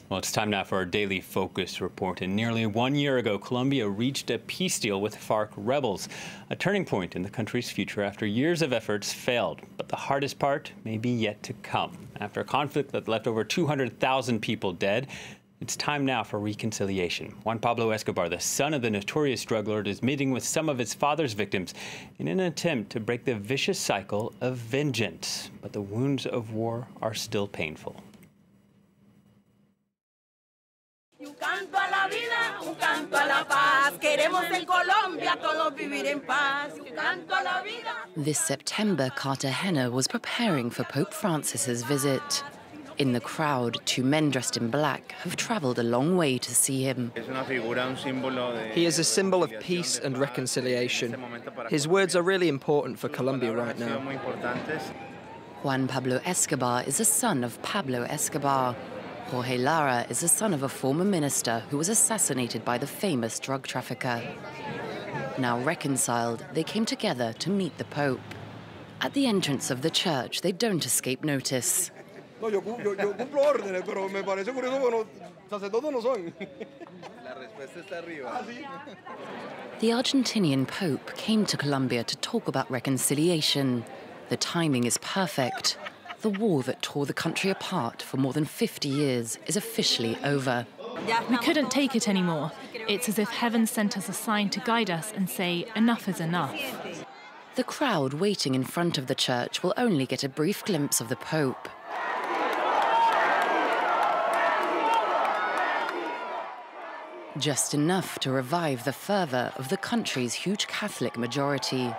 Well, it's time now for our daily focus report. And nearly 1 year ago, Colombia reached a peace deal with FARC rebels, a turning point in the country's future after years of efforts failed. But the hardest part may be yet to come. After a conflict that left over 200,000 people dead, it's time now for reconciliation. Juan Pablo Escobar, the son of the notorious drug lord, is meeting with some of his father's victims in an attempt to break the vicious cycle of vengeance. But the wounds of war are still painful. Un canto a la vida, un canto a la paz. Queremos en Colombia todos vivir en paz. Un canto a la vida. This September, Cartagena was preparing for Pope Francis's visit. In the crowd, two men dressed in black have traveled a long way to see him. He is a symbol of peace and reconciliation. His words are really important for Colombia right now. Juan Pablo Escobar is the son of Pablo Escobar. Jorge Lara is the son of a former minister who was assassinated by the famous drug trafficker. Now reconciled, they came together to meet the Pope. At the entrance of the church, they don't escape notice. Yo cumplo órdenes, pero me parece curioso que los sacerdotes no son. La respuesta está arriba. The Argentinian Pope came to Colombia to talk about reconciliation. The timing is perfect. The war that tore the country apart for more than 50 years is officially over. We couldn't take it anymore. It's as if heaven sent us a sign to guide us and say, enough is enough. The crowd waiting in front of the church will only get a brief glimpse of the Pope. Just enough to revive the fervour of the country's huge Catholic majority.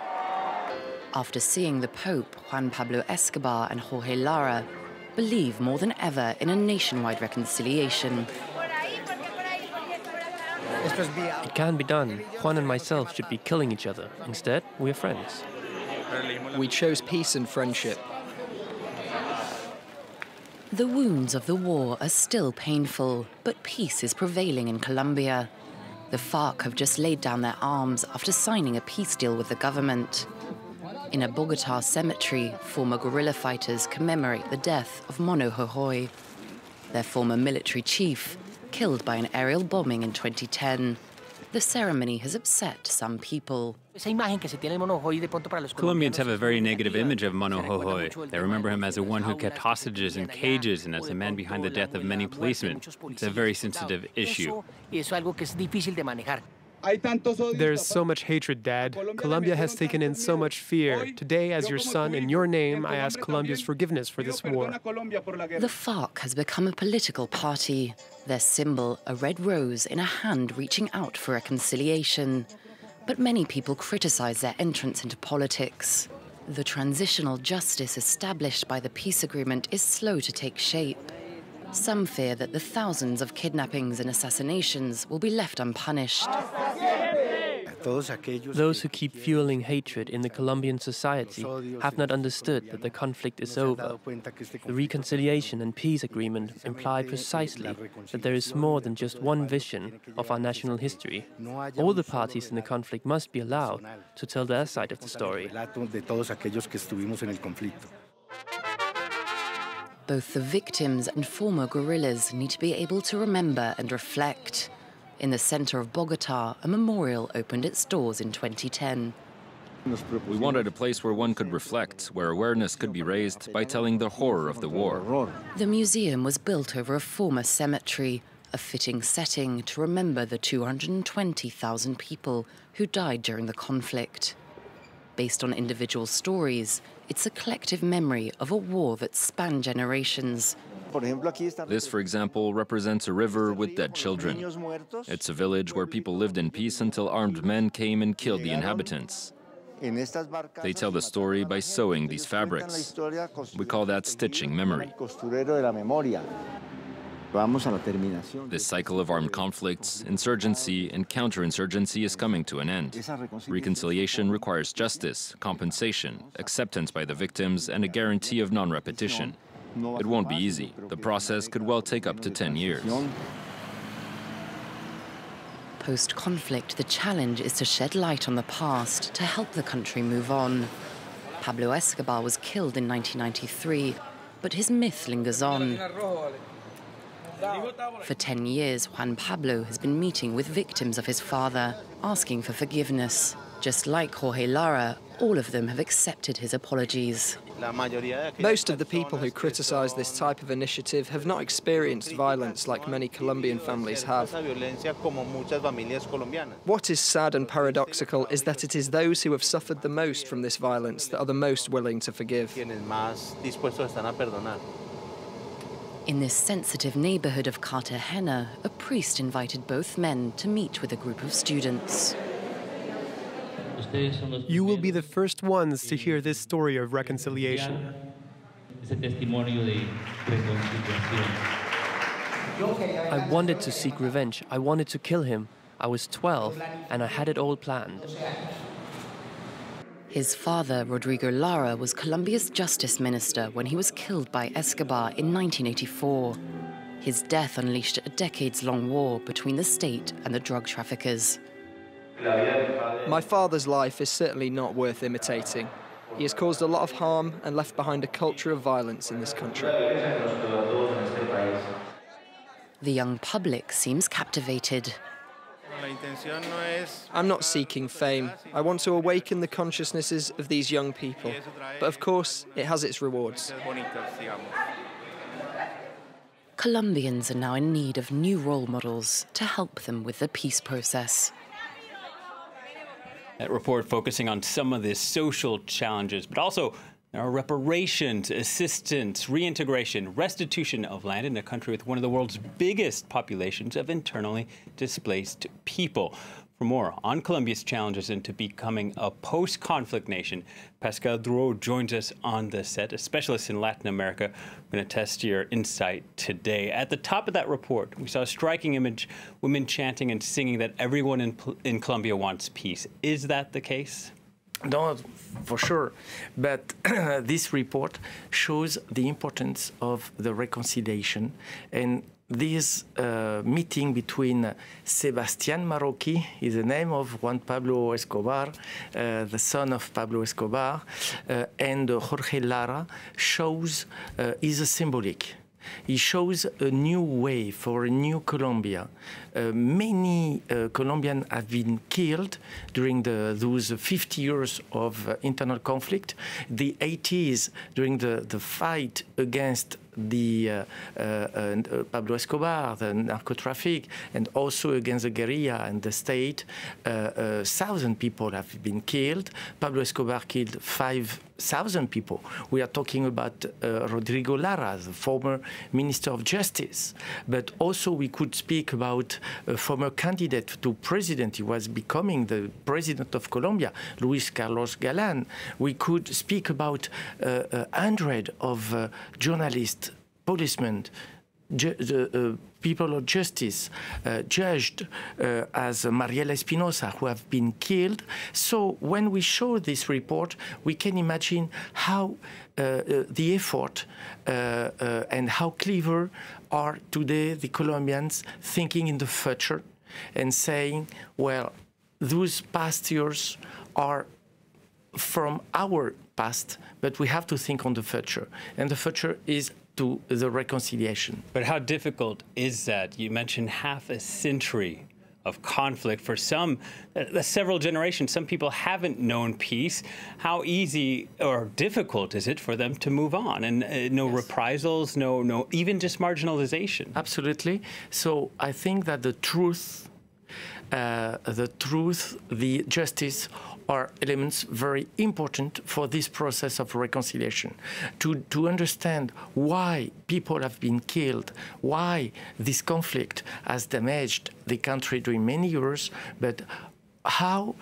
After seeing the Pope, Juan Pablo Escobar and Jorge Lara believe more than ever in a nationwide reconciliation. It can be done. Juan and myself should be killing each other. Instead, we are friends. We chose peace and friendship. The wounds of the war are still painful, but peace is prevailing in Colombia. The FARC have just laid down their arms after signing a peace deal with the government. In a Bogotá cemetery, former guerrilla fighters commemorate the death of Mono Jojoy, their former military chief, killed by an aerial bombing in 2010. The ceremony has upset some people. Colombians have a very negative image of Mono Jojoy. They remember him as the one who kept hostages in cages and as the man behind the death of many policemen. It's a very sensitive issue. There's so much hatred, Dad. Colombia has taken in so much fear. Today, as your son, in your name, I ask Colombia's forgiveness for this war. The FARC has become a political party. Their symbol, a red rose in a hand reaching out for reconciliation. But many people criticize their entrance into politics. The transitional justice established by the peace agreement is slow to take shape. Some fear that the thousands of kidnappings and assassinations will be left unpunished. Those who keep fueling hatred in the Colombian society have not understood that the conflict is over. The reconciliation and peace agreement imply precisely that there is more than just one vision of our national history. All the parties in the conflict must be allowed to tell their side of the story. Both the victims and former guerrillas need to be able to remember and reflect. In the center of Bogotá, a memorial opened its doors in 2010. We wanted a place where one could reflect, where awareness could be raised by telling the horror of the war. The museum was built over a former cemetery, a fitting setting to remember the 220,000 people who died during the conflict. Based on individual stories, it's a collective memory of a war that spanned generations. This, for example, represents a river with dead children. It's a village where people lived in peace until armed men came and killed the inhabitants. They tell the story by sewing these fabrics. We call that stitching memory. This cycle of armed conflicts, insurgency and counterinsurgency is coming to an end. Reconciliation requires justice, compensation, acceptance by the victims, and a guarantee of non-repetition. It won't be easy. The process could well take up to 10 years. Post-conflict, the challenge is to shed light on the past to help the country move on. Pablo Escobar was killed in 1993, but his myth lingers on. For 10 years, Juan Pablo has been meeting with victims of his father, asking for forgiveness. Just like Jorge Lara, all of them have accepted his apologies. Most of the people who criticize this type of initiative have not experienced violence like many Colombian families have. What is sad and paradoxical is that it is those who have suffered the most from this violence that are the most willing to forgive. In this sensitive neighborhood of Cartagena, a priest invited both men to meet with a group of students. You will be the first ones to hear this story of reconciliation. I wanted to seek revenge. I wanted to kill him. I was 12, and I had it all planned. His father, Rodrigo Lara, was Colombia's justice minister when he was killed by Escobar in 1984. His death unleashed a decades-long war between the state and the drug traffickers. My father's life is certainly not worth imitating. He has caused a lot of harm and left behind a culture of violence in this country. The young public seems captivated. I'm not seeking fame. I want to awaken the consciousnesses of these young people. But of course, it has its rewards. Colombians are now in need of new role models to help them with the peace process. That report focusing on some of the social challenges, but also reparations, assistance, reintegration, restitution of land in a country with one of the world's biggest populations of internally displaced people. For more on Colombia's challenges into becoming a post-conflict nation, Pascal Drouot joins us on the set, a specialist in Latin America. We're going to test your insight today. At the top of that report, we saw a striking image, women chanting and singing that everyone in Colombia wants peace. Is that the case? No, for sure. But this report shows the importance of the reconciliation. And this meeting between Sebastián Marroquí, is the name of Juan Pablo Escobar, the son of Pablo Escobar, and Jorge Lara shows is symbolic. It shows a new way for a new Colombia. Many Colombians have been killed during those 50 years of internal conflict. The 80s, during the fight against the Pablo Escobar, the narco-traffic, and also against the guerrilla and the state, 1,000 people have been killed. Pablo Escobar killed 5,000 people. We are talking about Rodrigo Lara, the former Minister of Justice. But also we could speak about a former candidate to president. He was becoming the president of Colombia, Luis Carlos Galán. We could speak about 100 of journalists, policemen, people of justice, judged as Mariela Espinosa, who have been killed. So when we show this report, we can imagine how the effort and how clever are today the Colombians thinking in the future and saying, well, those past years are from our past, but we have to think on the future. And the future is to the reconciliation. But how difficult is that? You mentioned half a century of conflict. For some, several generations, some people haven't known peace. How easy or difficult is it for them to move on? And no reprisals, no, even just marginalization? Absolutely. So I think that the truth, the justice are elements very important for this process of reconciliation. To understand why people have been killed, why this conflict has damaged the country during many years, but how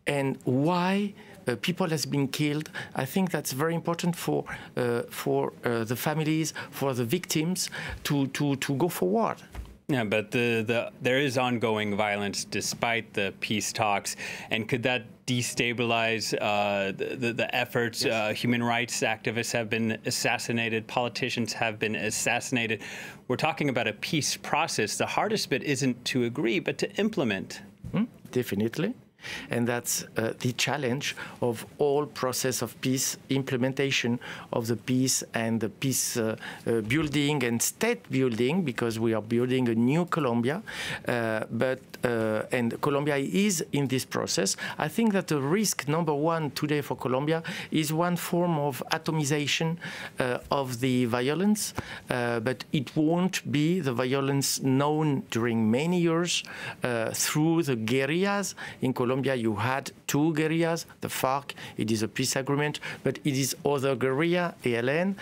and why people has been killed. I think that's very important for the families, for the victims to go forward. Yeah, but there is ongoing violence despite the peace talks, and could that destabilize the efforts? Yes. Human rights activists have been assassinated, politicians have been assassinated. We're talking about a peace process. The hardest bit isn't to agree, but to implement. Definitely. And that's the challenge of all process of peace implementation of the peace and the peace building and state building, because we are building a new Colombia, and Colombia is in this process. I think that the risk number one today for Colombia is one form of atomization of the violence, but it won't be the violence known during many years through the guerrillas. In Colombia, you had two guerrillas, the FARC, it is a peace agreement, but it is other guerrilla, ELN,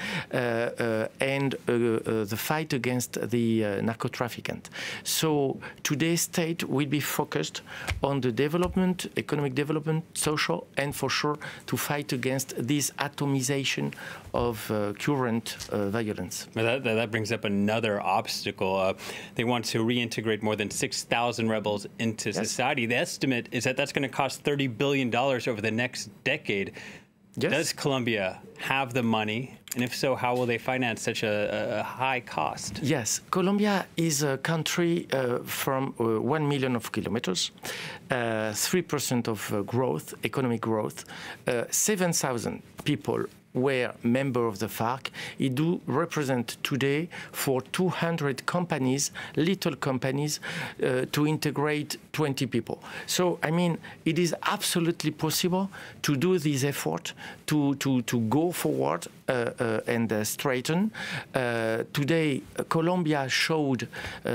and the fight against the narco-trafficant. So today's state will be focused on the development, economic development, social, and for sure to fight against this atomization of current violence. That brings up another obstacle. They want to reintegrate more than 6,000 rebels into society. The estimate is that that's going to cost $30 billion over the next decade. Yes. Does Colombia have the money? And if so, how will they finance such a high cost? Yes, Colombia is a country from 1 million of kilometers, 3% of growth, economic growth, 7,000 people were member of the FARC. It do represent today for 200 companies, little companies, to integrate 20 people. So, I mean, it is absolutely possible to do this effort, to go forward and straighten. Today, Colombia showed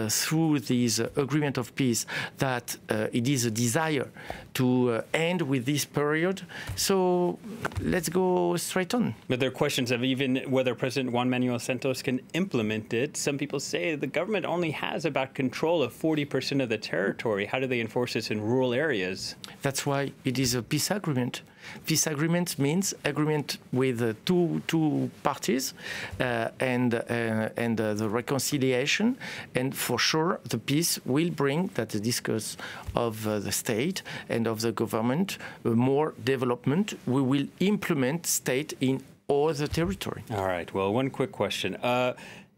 through this agreement of peace that it is a desire to end with this period. So let's go straight on. But there are questions of even whether President Juan Manuel Santos can implement it. Some people say the government only has about control of 40% of the territory. How do they enforce this in rural areas? That's why it is a peace agreement. Peace agreement means agreement with two parties and the reconciliation, and for sure the peace will bring, that the discourse of the state and of the government, more development. We will implement state in all the territory. All right. Well, one quick question.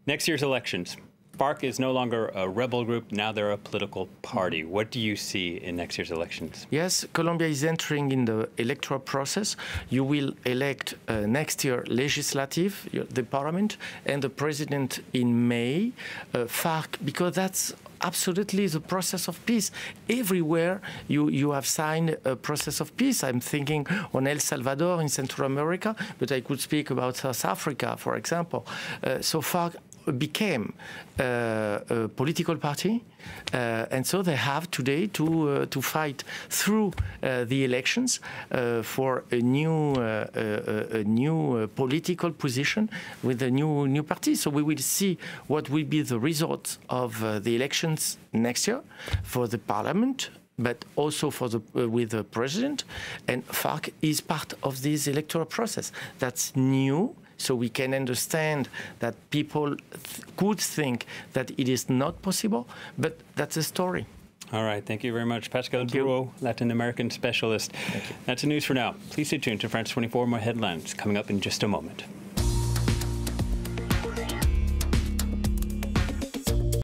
Next year's elections. FARC is no longer a rebel group. Now they're a political party. What do you see in next year's elections? Yes, Colombia is entering in the electoral process. You will elect next year legislative, the parliament, and the president in May. FARC, because that's absolutely the process of peace. Everywhere you have signed a process of peace. I'm thinking on El Salvador in Central America, but I could speak about South Africa, for example. So FARC became a political party, and so they have today to fight through the elections for a new political position with a new party. So we will see what will be the results of the elections next year for the parliament, but also for with the president. And FARC is part of this electoral process. That's new. So we can understand that people could think that it is not possible, but that's a story. All right. Thank you very much. Pascal Bureau, Latin American specialist. That's the news for now. Please stay tuned to France 24. More headlines coming up in just a moment.